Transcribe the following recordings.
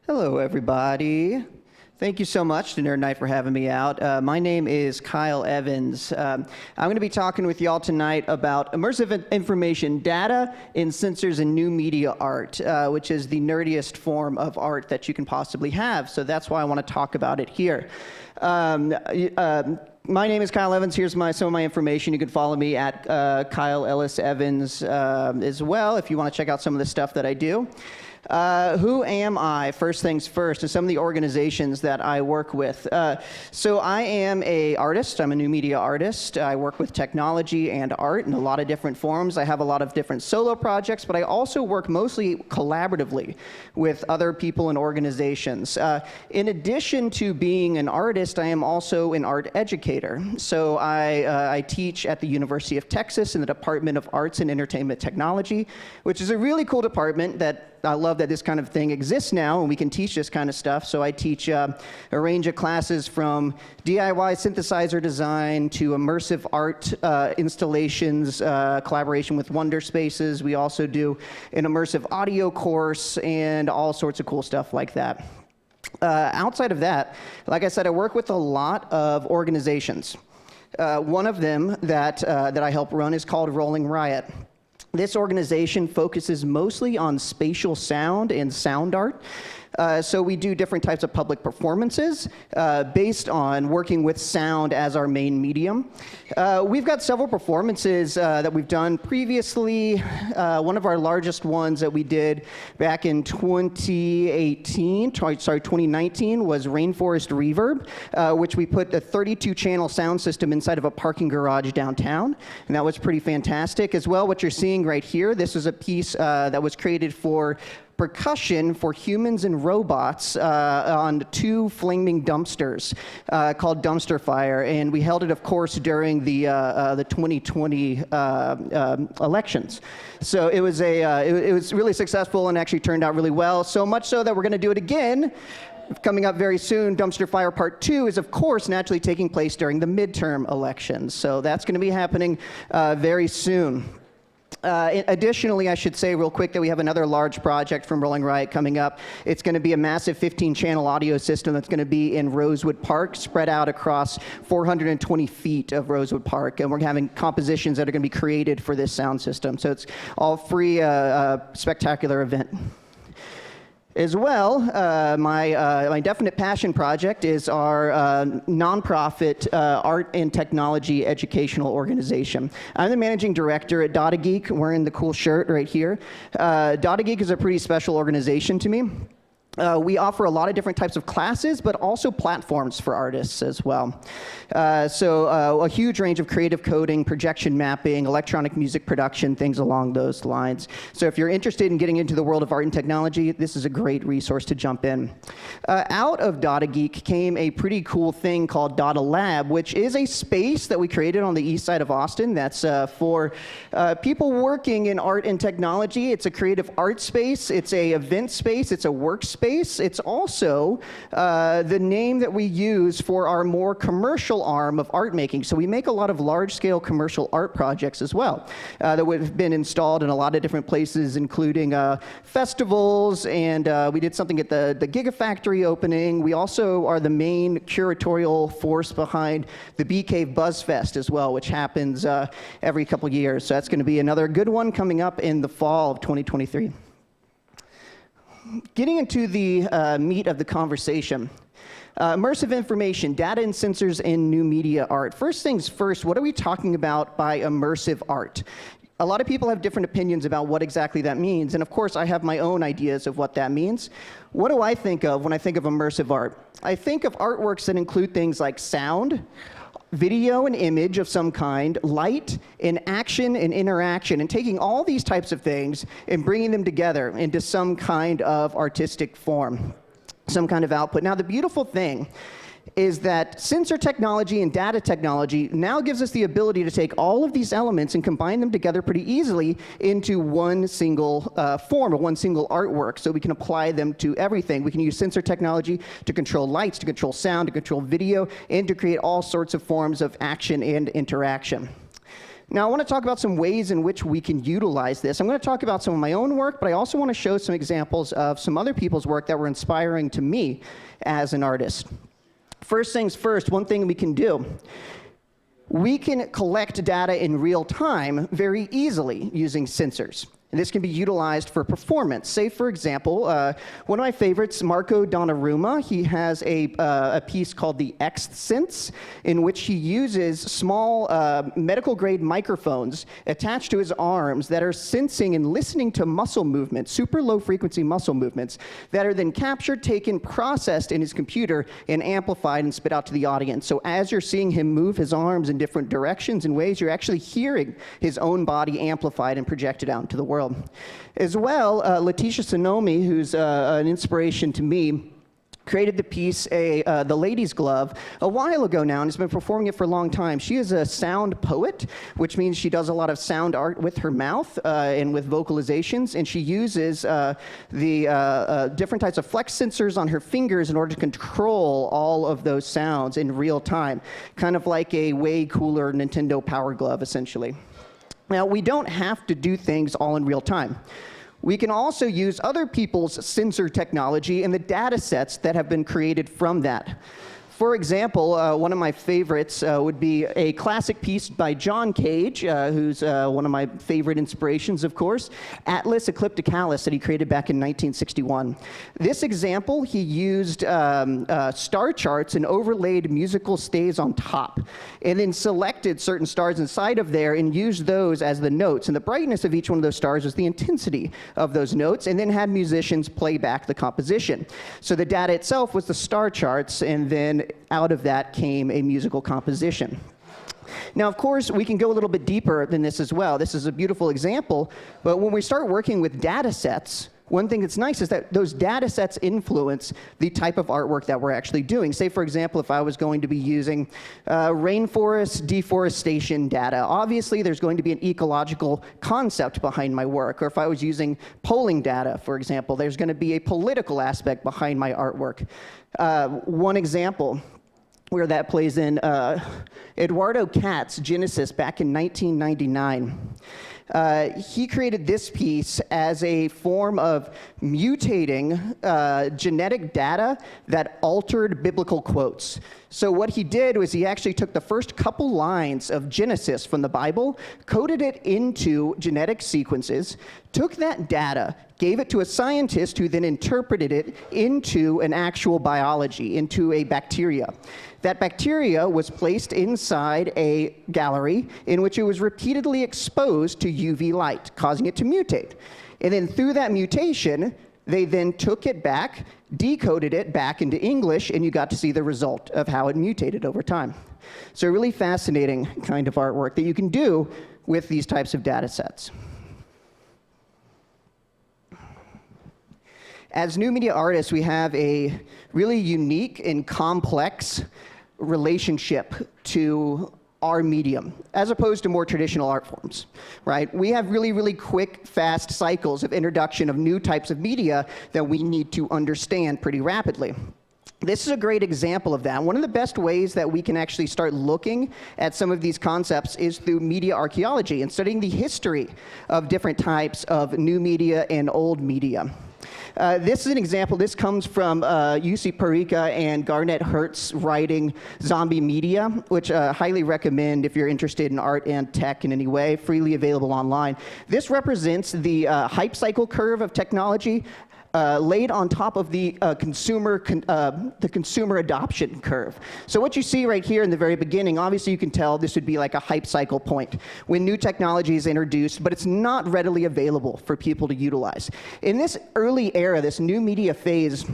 Hello, everybody. Thank you so much to Nerd Nite for having me out. My name is Kyle Evans. I'm going to be talking with y'all tonight about immersive information data in sensors and new media art, which is the nerdiest form of art that you can possibly have. So that's why I want to talk about it here. My name is Kyle Evans. Here's some of my information. You can follow me at Kyle Ellis Evans as well if you want to check out some of the stuff that I do. Who am I? First things first, and some of the organizations that I work with. So I am an artist. I'm a new media artist. I work with technology and art in a lot of different forms. I have a lot of different solo projects, but I also work mostly collaboratively with other people and organizations. In addition to being an artist, I am also an art educator. So I teach at the University of Texas in the Department of Arts and Entertainment Technology, which is a really cool department that I love that this kind of thing exists now and we can teach this kind of stuff. So I teach a range of classes from DIY synthesizer design to immersive art installations, collaboration with Wonder Spaces. We also do an immersive audio course and all sorts of cool stuff like that. Outside of that, like I said, I work with a lot of organizations. One of them that I help run is called Rolling Ryot. This organization focuses mostly on spatial sound and sound art. So we do different types of public performances based on working with sound as our main medium. We've got several performances that we've done previously. One of our largest ones that we did back in 2019 was Rainforest Reverb, which we put a 32-channel sound system inside of a parking garage downtown, and that was pretty fantastic. As well, what you're seeing right here, this is a piece that was created for percussion for humans and robots on two flaming dumpsters called Dumpster Fire, and we held it, of course, during the 2020 elections. So it was really successful and actually turned out really well. So much so that we're going to do it again. Coming up very soon, Dumpster Fire Part 2 is, of course, naturally taking place during the midterm elections. So that's going to be happening very soon. Additionally, I should say real quick that we have another large project from Rolling Ryot coming up. It's going to be a massive 15-channel audio system that's going to be in Rosewood Park, spread out across 420 feet of Rosewood Park. And we're having compositions that are going to be created for this sound system. So it's all free, spectacular event. As well, my definite passion project is our nonprofit art and technology educational organization. I'm the managing director at dadageek, wearing the cool shirt right here. dadageek is a pretty special organization to me. We offer a lot of different types of classes, but also platforms for artists as well. So a huge range of creative coding, projection mapping, electronic music production, things along those lines. So if you're interested in getting into the world of art and technology, this is a great resource to jump in. Out of dadageek came a pretty cool thing called dadaLab, which is a space that we created on the east side of Austin that's for people working in art and technology. It's a creative art space, it's a event space, it's a workspace. It's also the name that we use for our more commercial arm of art making. So we make a lot of large-scale commercial art projects as well that would have been installed in a lot of different places, including festivals, and we did something at the Gigafactory opening. We also are the main curatorial force behind the Bee Cave Buzz Fest as well, which happens every couple years. So that's going to be another good one coming up in the fall of 2023. Getting into the meat of the conversation, immersive information, data and sensors in new media art. First things first, what are we talking about by immersive art? A lot of people have different opinions about what exactly that means, and of course I have my own ideas of what that means. What do I think of when I think of immersive art? I think of artworks that include things like sound, video and image of some kind, light, and action and interaction, and taking all these types of things and bringing them together into some kind of artistic form, some kind of output. Now, the beautiful thing is that sensor technology and data technology now gives us the ability to take all of these elements and combine them together pretty easily into one single form or one single artwork, so we can apply them to everything. We can use sensor technology to control lights, to control sound, to control video, and to create all sorts of forms of action and interaction. Now, I want to talk about some ways in which we can utilize this. I'm going to talk about some of my own work, but I also want to show some examples of some other people's work that were inspiring to me as an artist. First things first, one thing we can do. We can collect data in real time very easily using sensors. And this can be utilized for performance. Say, for example, one of my favorites, Marco Donnarumma, he has a piece called the X-Sense, in which he uses small medical-grade microphones attached to his arms that are sensing and listening to muscle movements, super low-frequency muscle movements, that are then captured, taken, processed in his computer, and amplified and spit out to the audience. So as you're seeing him move his arms in different directions and ways, you're actually hearing his own body amplified and projected out into the world. As well, Letitia Sonomi, who's an inspiration to me, created the piece, The Lady's Glove, a while ago now, and has been performing it for a long time. She is a sound poet, which means she does a lot of sound art with her mouth and with vocalizations, and she uses the different types of flex sensors on her fingers in order to control all of those sounds in real time, kind of like a way cooler Nintendo Power Glove, essentially. Now, we don't have to do things all in real time. We can also use other people's sensor technology and the data sets that have been created from that. For example, one of my favorites would be a classic piece by John Cage, who's one of my favorite inspirations, of course, Atlas Eclipticalis, that he created back in 1961. This example, he used star charts and overlaid musical staves on top, and then selected certain stars inside of there and used those as the notes. And the brightness of each one of those stars was the intensity of those notes, and then had musicians play back the composition. So the data itself was the star charts, and then out of that came a musical composition. Now, of course, we can go a little bit deeper than this as well. This is a beautiful example, but when we start working with data sets, one thing that's nice is that those data sets influence the type of artwork that we're actually doing. Say, for example, if I was going to be using rainforest deforestation data, obviously there's going to be an ecological concept behind my work. Or if I was using polling data, for example, there's going to be a political aspect behind my artwork. One example where that plays in, Eduardo Katz, Genesis, back in 1999. He created this piece as a form of mutating genetic data that altered biblical quotes. So what he did was he actually took the first couple lines of Genesis from the Bible, coded it into genetic sequences, took that data, gave it to a scientist who then interpreted it into an actual biology, into a bacteria. That bacteria was placed inside a gallery in which it was repeatedly exposed to UV light, causing it to mutate. And then through that mutation, they then took it back, decoded it back into English, and you got to see the result of how it mutated over time. So a really fascinating kind of artwork that you can do with these types of data sets. As new media artists, we have a really unique and complex relationship to our medium, as opposed to more traditional art forms, right? We have really, really quick, fast cycles of introduction of new types of media that we need to understand pretty rapidly. This is a great example of that. One of the best ways that we can actually start looking at some of these concepts is through media archaeology and studying the history of different types of new media and old media. This is an example. This comes from UC Parika and Garnett Hertz writing Zombie Media, which I highly recommend if you're interested in art and tech in any way, freely available online. This represents the hype cycle curve of technology laid on top of the consumer adoption curve. So what you see right here in the very beginning, obviously you can tell this would be like a hype cycle point when new technology is introduced, but it's not readily available for people to utilize. In this early era, this new media phase,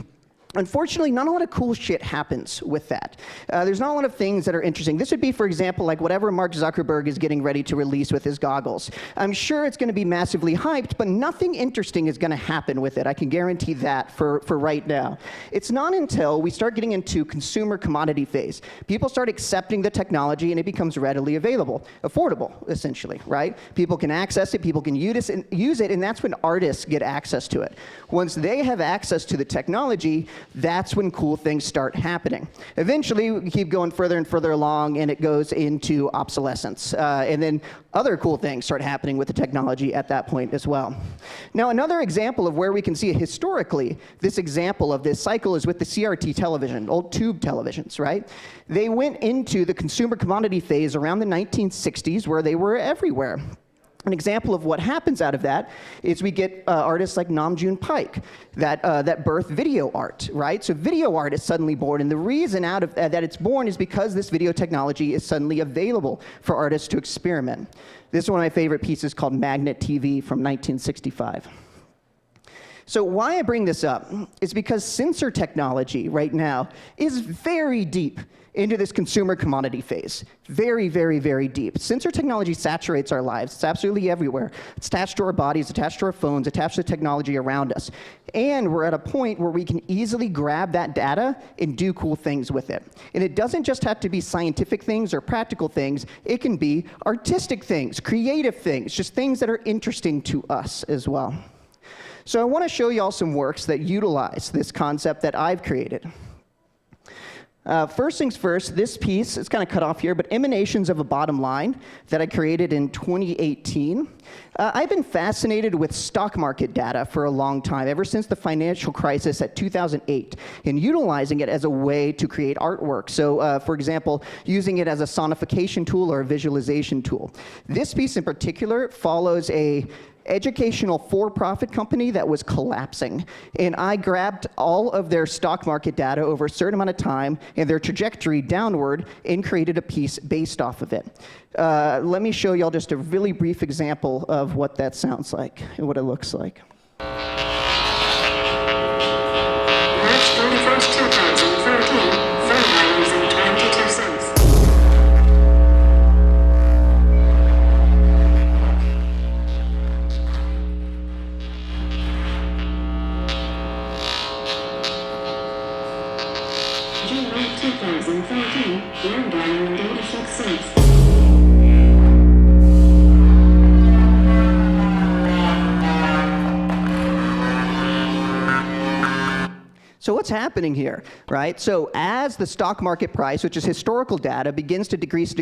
unfortunately, not a lot of cool shit happens with that. There's not a lot of things that are interesting. This would be, for example, like whatever Mark Zuckerberg is getting ready to release with his goggles. I'm sure it's going to be massively hyped, but nothing interesting is going to happen with it. I can guarantee that for right now. It's not until we start getting into consumer commodity phase. People start accepting the technology and it becomes readily available, affordable, essentially, right? People can access it, people can use it, and that's when artists get access to it. Once they have access to the technology, that's when cool things start happening. Eventually, we keep going further and further along, and it goes into obsolescence. And then other cool things start happening with the technology at that point as well. Now, another example of where we can see it historically, this example of this cycle is with the CRT television, old tube televisions, right? They went into the consumer commodity phase around the 1960s where they were everywhere. An example of what happens out of that is we get artists like Nam June Paik that birth video art, right? So video art is suddenly born, and the reason out of that it's born is because this video technology is suddenly available for artists to experiment. This is one of my favorite pieces called Magnet TV from 1965. So why I bring this up is because sensor technology right now is very deep into this consumer commodity phase. Very, very, very deep. Sensor technology saturates our lives. It's absolutely everywhere. It's attached to our bodies, attached to our phones, attached to the technology around us. And we're at a point where we can easily grab that data and do cool things with it. And it doesn't just have to be scientific things or practical things. It can be artistic things, creative things, just things that are interesting to us as well. So I want to show you all some works that utilize this concept that I've created. First things first, this piece, it's kind of cut off here, but Emanations of a Bottom Line that I created in 2018. I've been fascinated with stock market data for a long time, ever since the financial crisis at 2008, and utilizing it as a way to create artwork. So, for example, using it as a sonification tool or a visualization tool. This piece in particular follows a educational for-profit company that was collapsing. And I grabbed all of their stock market data over a certain amount of time and their trajectory downward and created a piece based off of it. Let me show y'all just a really brief example of what that sounds like and what it looks like. March 31st, 2013, phone values in 22 cents. June 9, 2013, land value in 86 cents. So what's happening here, right? So as the stock market price, which is historical data, begins to decrease,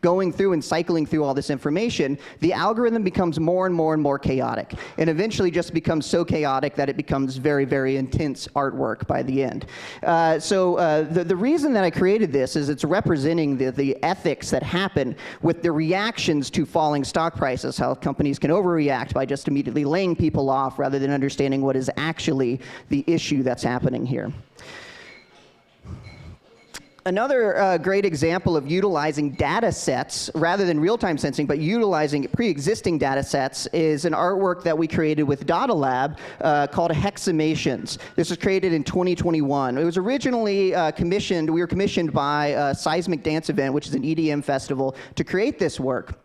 going through and cycling through all this information, the algorithm becomes more and more and more chaotic, and eventually just becomes so chaotic that it becomes very, very intense artwork by the end. The reason that I created this is it's representing the ethics that happen with the reactions to falling stock prices, how companies can overreact by just immediately laying people off rather than understanding what is actually the issue that's happening here. Another great example of utilizing data sets rather than real-time sensing, but utilizing pre-existing data sets is an artwork that we created with dadaLab called Hexamations. This was created in 2021. It was originally commissioned, we were commissioned by Seismic Dance Event, which is an EDM festival, to create this work.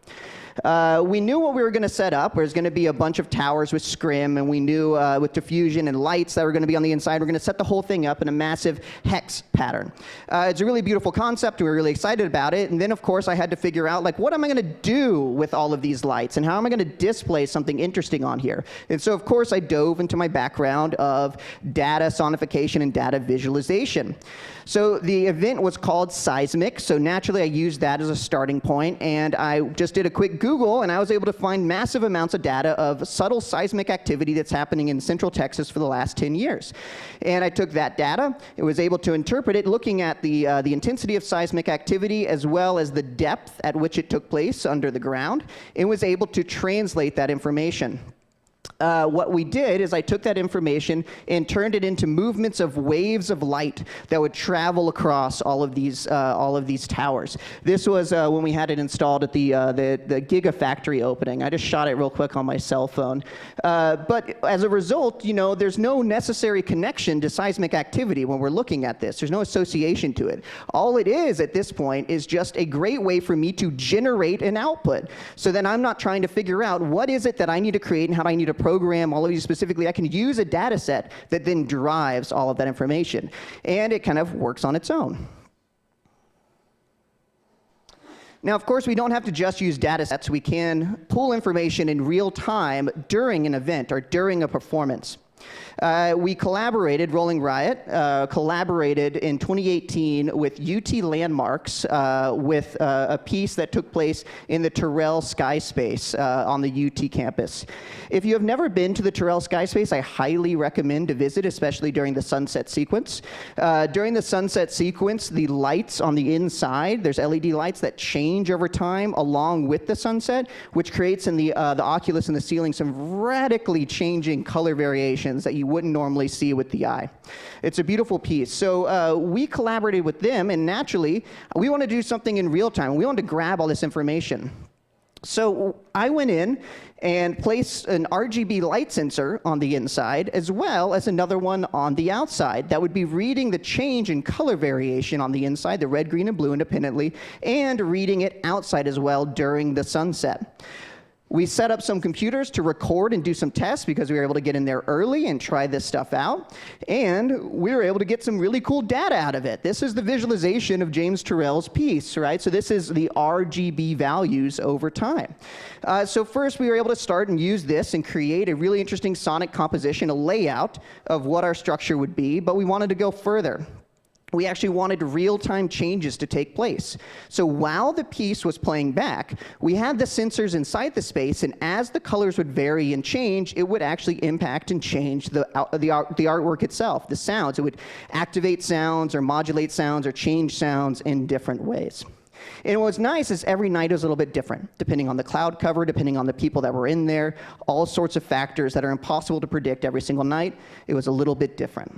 We knew what we were going to set up. There's going to be a bunch of towers with scrim, and we knew with diffusion and lights that were going to be on the inside, we're going to set the whole thing up in a massive hex pattern. It's a really beautiful concept, and we're really excited about it. And then, of course, I had to figure out, like, what am I going to do with all of these lights, and how am I going to display something interesting on here? And so, of course, I dove into my background of data sonification and data visualization. So the event was called Seismic, so naturally I used that as a starting point, and I just did a quick Google, and I was able to find massive amounts of data of subtle seismic activity that's happening in central Texas for the last 10 years. And I took that data, and was able to interpret it looking at the intensity of seismic activity as well as the depth at which it took place under the ground, and was able to translate that information. What we did is I took that information and turned it into movements of waves of light that would travel across all of these towers. This was when we had it installed at the Gigafactory opening. I just shot it real quick on my cell phone. But as a result, you know, there's no necessary connection to seismic activity when we're looking at this. There's no association to it. All it is at this point is just a great way for me to generate an output. So then I'm not trying to figure out what is it that I need to create and how do I need to program all of these specifically. I can use a data set that then drives all of that information. And it kind of works on its own. Now, of course, we don't have to just use data sets. We can pull information in real time during an event or during a performance. We collaborated, Rolling Ryot, collaborated in 2018 with UT Landmarks with a piece that took place in the Terrell Sky Space on the UT campus. If you have never been to the Terrell Sky Space, I highly recommend to visit, especially during the sunset sequence. During the sunset sequence, the lights on the inside, there's LED lights that change over time along with the sunset, which creates in the oculus and the ceiling some radically changing color variations that you wouldn't normally see with the eye. It's a beautiful piece. So we collaborated with them, and naturally, we want to do something in real time. We want to grab all this information. So I went in and placed an RGB light sensor on the inside, as well as another one on the outside that would be reading the change in color variation on the inside, the red, green, and blue independently, and reading it outside as well during the sunset. We set up some computers to record and do some tests because we were able to get in there early and try this stuff out. And we were able to get some really cool data out of it. This is the visualization of James Turrell's piece, right? So this is the RGB values over time. So first we were able to start and use this and create a really interesting sonic composition, a layout of what our structure would be, but we wanted to go further. We actually wanted real-time changes to take place. So while the piece was playing back, we had the sensors inside the space, and as the colors would vary and change, it would actually impact and change the artwork itself, the sounds. It would activate sounds or modulate sounds or change sounds in different ways. And what's nice is every night is a little bit different, depending on the cloud cover, depending on the people that were in there, all sorts of factors that are impossible to predict every single night. It was a little bit different.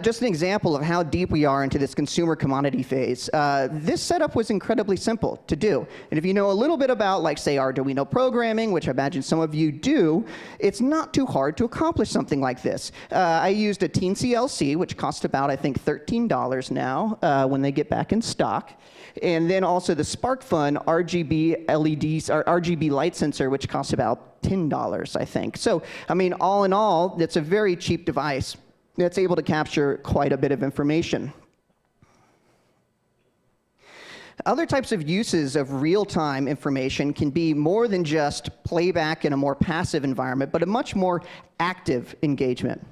Just an example of how deep we are into this consumer commodity phase. This setup was incredibly simple to do. And if you know a little bit about, like, say, Arduino programming, which I imagine some of you do, it's not too hard to accomplish something like this. I used a Teensy LC, which cost about, I think, $13 now when they get back in stock. And then also the SparkFun RGB LEDs, or RGB light sensor, which costs about $10, I think. So, I mean, all in all, it's a very cheap device that's able to capture quite a bit of information. Other types of uses of real-time information can be more than just playback in a more passive environment, but a much more active engagement.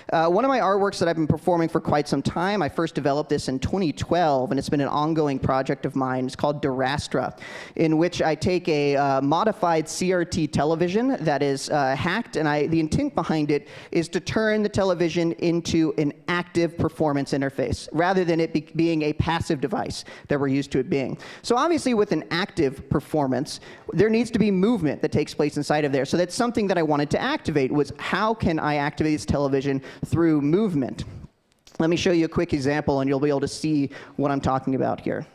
One of my artworks that I've been performing for quite some time, I first developed this in 2012, and it's been an ongoing project of mine. It's called Durastra, in which I take a modified CRT television that is hacked, and the intent behind it is to turn the television into an active performance interface, rather than it being a passive device that we're used to it being. So obviously with an active performance, there needs to be movement that takes place inside of there. So that's something that I wanted to activate, was how can I activate this television through movement. Let me show you a quick example and you'll be able to see what I'm talking about here.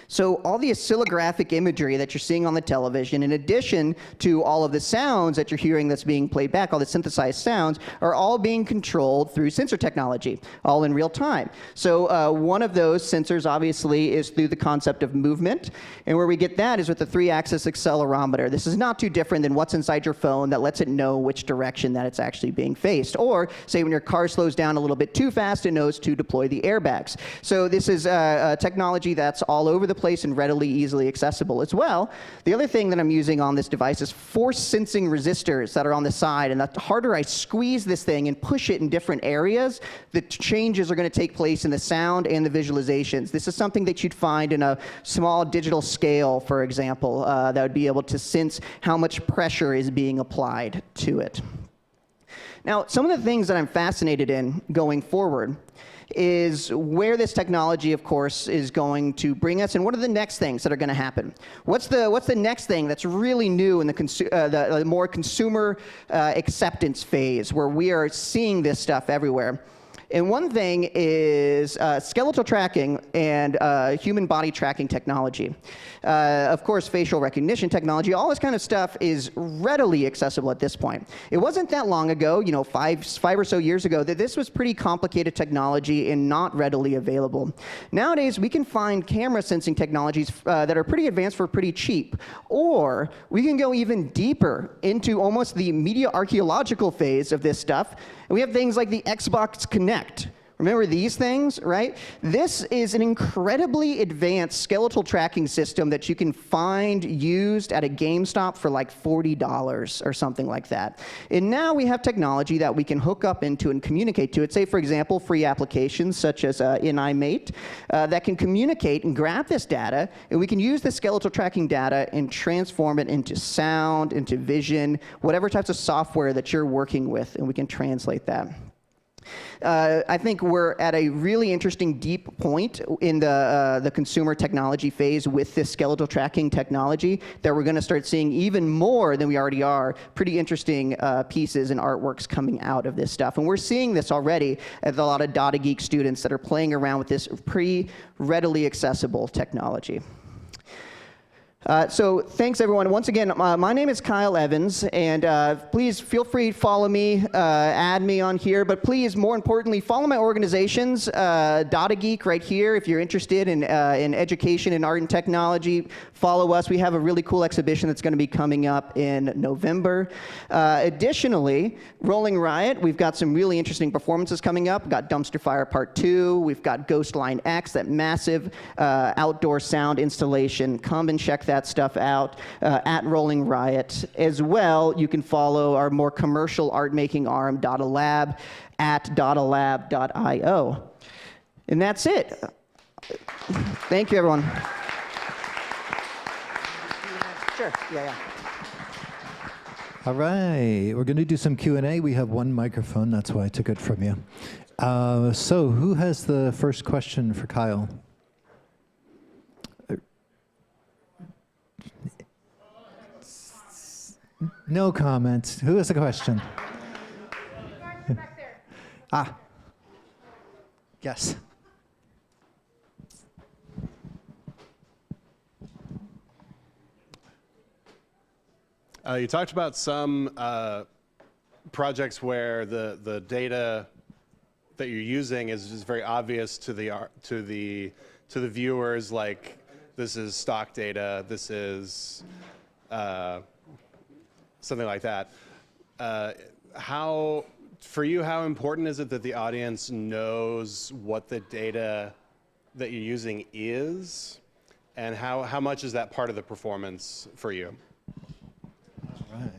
So all the oscillographic imagery that you're seeing on the television, in addition to all of the sounds that you're hearing that's being played back, all the synthesized sounds, are all being controlled through sensor technology, all in real time. So one of those sensors, obviously, is through the concept of movement. And where we get that is with the 3-axis accelerometer. This is not too different than what's inside your phone that lets it know which direction that it's actually being faced. Or, say, when your car slows down a little bit too fast, it knows to deploy the airbags. So this is a technology that's all over the place and readily, easily accessible as well. The other thing that I'm using on this device is force sensing resistors that are on the side, and the harder I squeeze this thing and push it in different areas, the changes are going to take place in the sound and the visualizations. This is something that you'd find in a small digital scale, for example, that would be able to sense how much pressure is being applied to it. Now, some of the things that I'm fascinated in going forward is where this technology, of course, is going to bring us, and what are the next things that are going to happen? What's the next thing that's really new in the more consumer acceptance phase, where we are seeing this stuff everywhere? And one thing is skeletal tracking and human body tracking technology. Of course, facial recognition technology, all this kind of stuff is readily accessible at this point. It wasn't that long ago, you know, five or so years ago, that this was pretty complicated technology and not readily available. Nowadays, we can find camera sensing technologies that are pretty advanced for pretty cheap. Or we can go even deeper into almost the media archaeological phase of this stuff. And we have things like the Xbox Kinect. Remember these things, right? This is an incredibly advanced skeletal tracking system that you can find used at a GameStop for like $40 or something like that. And now we have technology that we can hook up into and communicate to it. Say, for example, free applications such as Nite that can communicate and grab this data, and we can use the skeletal tracking data and transform it into sound, into vision, whatever types of software that you're working with, and we can translate that. I think we're at a really interesting deep point in the consumer technology phase with this skeletal tracking technology that we're going to start seeing even more than we already are, pretty interesting pieces and artworks coming out of this stuff. And we're seeing this already at a lot of dadageek students that are playing around with this pretty readily accessible technology. So thanks, everyone. Once again, my name is Kyle Evans, and please feel free to follow me, add me on here, but please, more importantly, follow my organizations, dadageek right here. If you're interested in education and art and technology, follow us. We have a really cool exhibition that's going to be coming up in November. Additionally, Rolling Ryot, we've got some really interesting performances coming up. We've got Dumpster Fire Part 2. We've got Ghost Line X, that massive outdoor sound installation. Come and check that stuff out at Rolling Ryot. As well, you can follow our more commercial art-making arm, dadaLab, at dadaLab.io. And that's it. Thank you, everyone. Sure, yeah. All right, we're going to do some Q&A. We have one microphone, that's why I took it from you. So who has the first question for Kyle? No comments. Who has a question? Back there. Yes. You talked about some projects where the data that you're using is very obvious to the viewers, like this is stock data, this is something like that. For you, how important is it that the audience knows what the data that you're using is, and how much is that part of the performance for you? All right.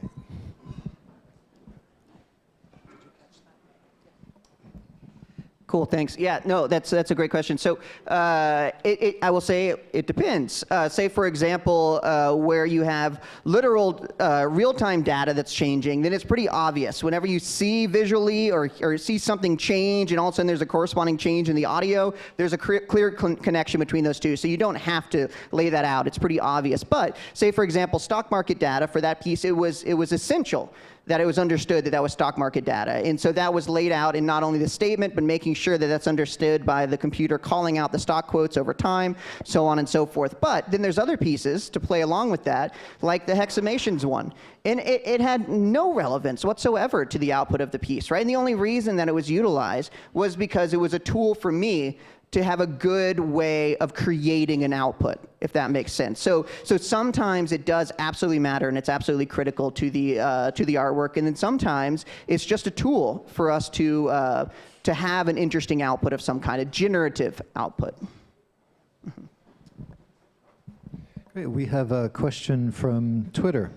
Cool, thanks. Yeah, no, that's a great question. So I will say it depends. Say, for example, where you have literal real-time data that's changing, then it's pretty obvious. Whenever you see visually or see something change and all of a sudden there's a corresponding change in the audio, there's a clear connection between those two. So you don't have to lay that out. It's pretty obvious. But say, for example, stock market data, for that piece, it was essential that it was understood that that was stock market data. And so that was laid out in not only the statement, but making sure that that's understood by the computer calling out the stock quotes over time, so on and so forth. But then there's other pieces to play along with that, like the hexamations one. And it had no relevance whatsoever to the output of the piece, right? And the only reason that it was utilized was because it was a tool for me to have a good way of creating an output, if that makes sense. So sometimes it does absolutely matter, and it's absolutely critical to the artwork, and then sometimes it's just a tool for us to have an interesting output of some kind, a generative output. Great. We have a question from Twitter.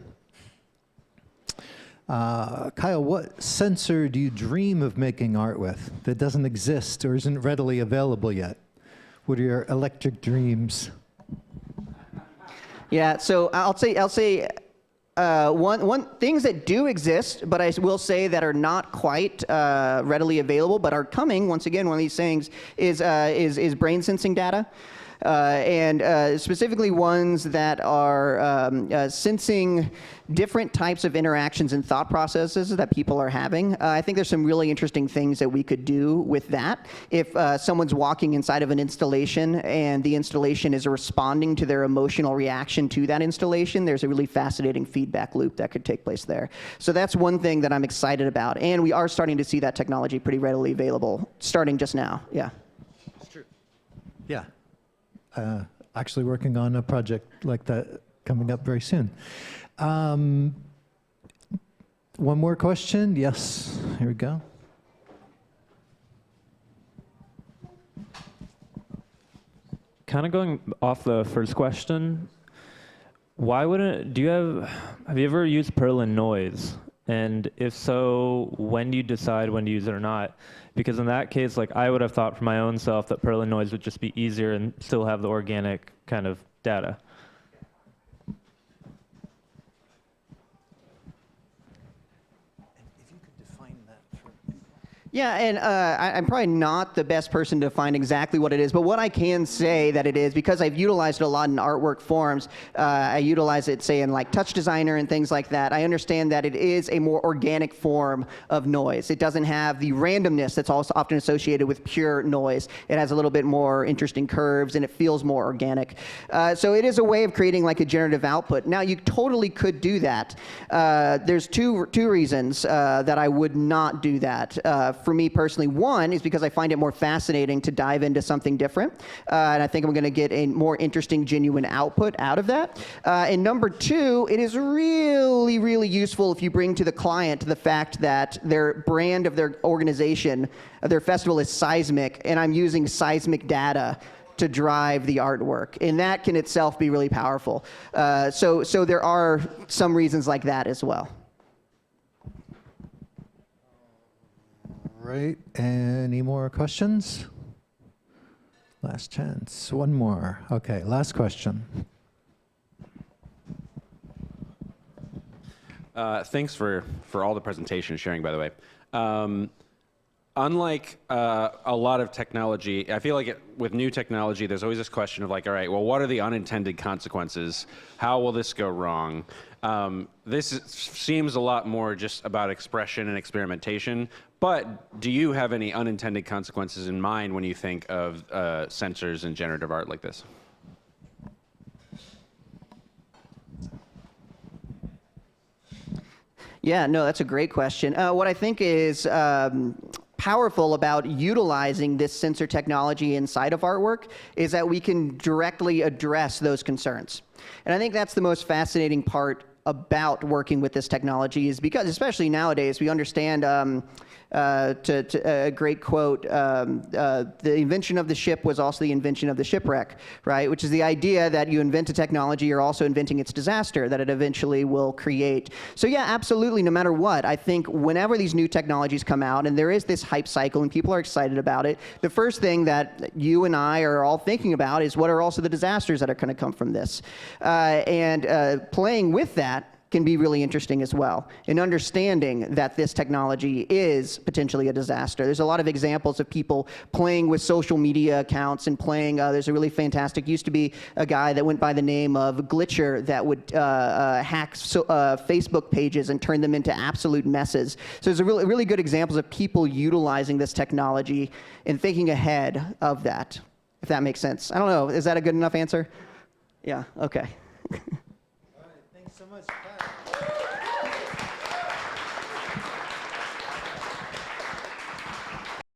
Kyle, what sensor do you dream of making art with that doesn't exist or isn't readily available yet? What are your electric dreams? Yeah, so I'll say one things that do exist, but I will say that are not quite readily available, but are coming. Once again, one of these things is brain sensing data. and specifically ones that are sensing different types of interactions and thought processes that people are having. I think there's some really interesting things that we could do with that. If someone's walking inside of an installation and the installation is responding to their emotional reaction to that installation, there's a really fascinating feedback loop that could take place there. So that's one thing that I'm excited about. And we are starting to see that technology pretty readily available, starting just now. Yeah. That's true. Yeah. Actually working on a project like that coming up very soon. One more question. Yes, here we go. Kind of going off the first question, why wouldn't, have you ever used Perlin noise? And if so, when do you decide when to use it or not? Because in that case, like I would have thought for my own self that Perlin noise would just be easier and still have the organic kind of data. Yeah, and I'm probably not the best person to define exactly what it is, but what I can say that it is, because I've utilized it a lot in artwork forms, I utilize it, say, in like Touch Designer and things like that. I understand that it is a more organic form of noise. It doesn't have the randomness that's also often associated with pure noise. It has a little bit more interesting curves, and it feels more organic. So it is a way of creating like a generative output. Now, you totally could do that. There's two reasons that I would not do that. For me personally, one is because I find it more fascinating to dive into something different, and I think I'm going to get a more interesting, genuine output out of that. And number two, it is really, really useful if you bring to the client the fact that their brand of their organization, their festival is seismic, and I'm using seismic data to drive the artwork, and that can itself be really powerful. So there are some reasons like that as well. Right. Any more questions? Last chance. One more. Okay, last question. Thanks for all the presentation sharing, by the way. Unlike a lot of technology, I feel like with new technology, there's always this question of like, all right, well, what are the unintended consequences? How will this go wrong? Seems a lot more just about expression and experimentation, but do you have any unintended consequences in mind when you think of sensors and generative art like this? Yeah, no, that's a great question. What I think is powerful about utilizing this sensor technology inside of artwork is that we can directly address those concerns. And I think that's the most fascinating part about working with this technology, is because, especially nowadays, we understand, to a great quote, the invention of the ship was also the invention of the shipwreck, right? Which is the idea that you invent a technology, you're also inventing its disaster that it eventually will create. So yeah, absolutely, no matter what, I think whenever these new technologies come out and there is this hype cycle and people are excited about it, the first thing that you and I are all thinking about is what are also the disasters that are going to come from this. And playing with that can be really interesting as well, in understanding that this technology is potentially a disaster. There's a lot of examples of people playing with social media accounts and playing, there's a really fantastic, used to be a guy that went by the name of Glitcher that would hack Facebook pages and turn them into absolute messes. So there's a really good examples of people utilizing this technology and thinking ahead of that, if that makes sense. I don't know, is that a good enough answer? Yeah, okay. All right, thanks so much. Bye.